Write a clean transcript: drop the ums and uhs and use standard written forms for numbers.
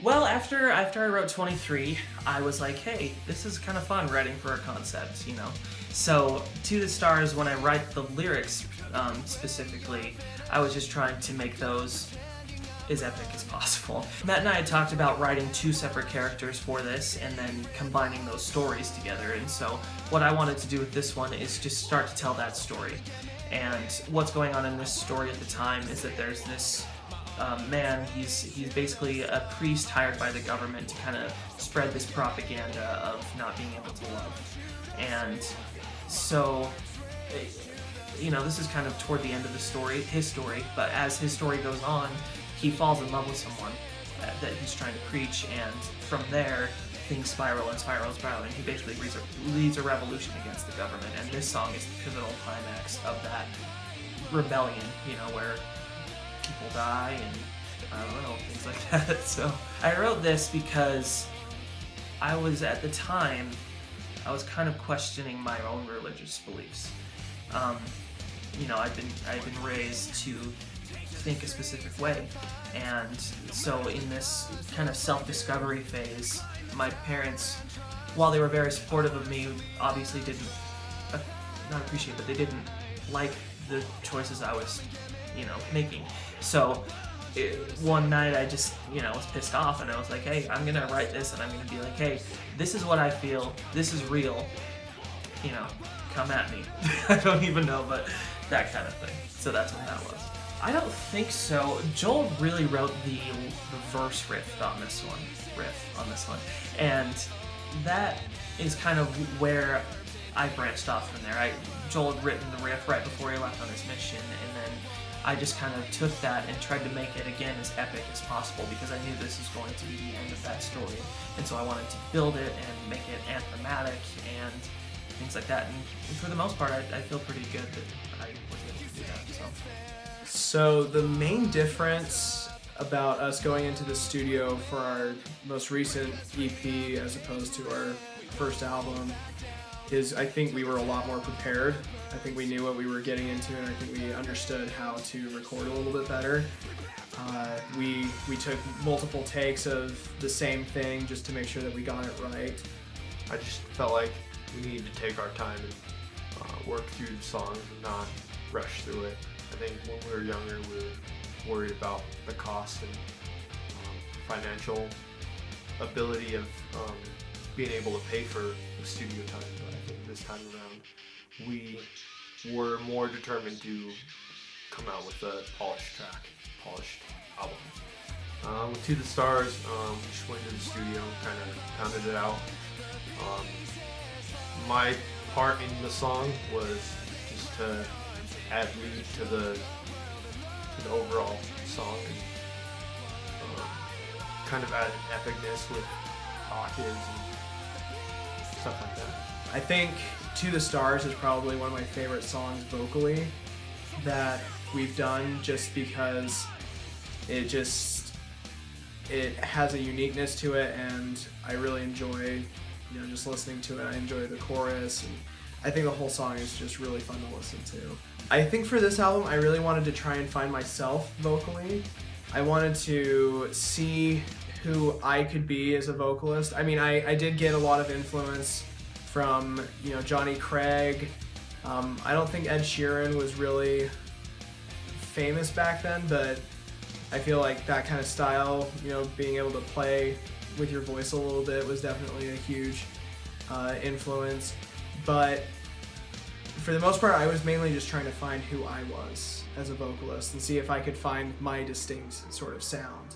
Well, after I wrote 23, I was like, hey, this is kind of fun writing for a concept, you know? So, To the Stars, when I write the lyrics specifically, I was just trying to make those as epic as possible. Matt and I had talked about writing 2 separate characters for this and then combining those stories together. And so what I wanted to do with this one is just start to tell that story. And what's going on in this story at the time is that there's this man, he's basically a priest hired by the government to kind of spread this propaganda of not being able to love. And so, you know, this is kind of toward the end of the story, his story, but as his story goes on, he falls in love with someone that he's trying to preach, and from there, things spiral and spiral and spiral, and he basically leads a revolution against the government, and this song is the pivotal climax of that rebellion, you know, where people die and, I don't know, things like that. So I wrote this because I was, at the time, I was kind of questioning my own religious beliefs. You know, I've been raised to think a specific way, and so in this kind of self-discovery phase, my parents, while they were very supportive of me, obviously didn't not appreciate, but they didn't like the choices I was, you know, making. So one night I just, you know, was pissed off, and I was like, hey, I'm gonna write this, and I'm gonna be like, hey, this is what I feel, this is real, you know, come at me. I don't even know, but that kind of thing. So that's what that was. I don't think so. Joel really wrote the verse riff on this one, and that is kind of where I branched off from there. Joel had written the riff right before he left on his mission, and then I just kind of took that and tried to make it again as epic as possible, because I knew this was going to be the end of that story, and so I wanted to build it and make it anthematic and things like that. And for the most part, I feel pretty good that I was able to do that. So the main difference about us going into the studio for our most recent EP as opposed to our first album is, I think we were a lot more prepared. I think we knew what we were getting into, and I think we understood how to record a little bit better. We took multiple takes of the same thing just to make sure that we got it right. I just felt like we needed to take our time and work through the songs and not rush through it. I think when we were younger, we were worried about the cost and financial ability of being able to pay for the studio time. But I think this time around, we were more determined to come out with a polished album. With To the Stars, we just went to the studio, kind of pounded it out. My part in the song was just to add lead to the overall song, and kind of add an epicness with octaves and stuff like that. I think To the Stars is probably one of my favorite songs vocally that we've done, just because it has a uniqueness to it, and I really enjoy, you know, just listening to it. I enjoy the chorus, and I think the whole song is just really fun to listen to. I think for this album, I really wanted to try and find myself vocally. I wanted to see who I could be as a vocalist. I mean, I did get a lot of influence from, you know, Johnny Craig. I don't think Ed Sheeran was really famous back then, but I feel like that kind of style, you know, being able to play with your voice a little bit was definitely a huge influence. But for the most part, I was mainly just trying to find who I was as a vocalist and see if I could find my distinct sort of sound.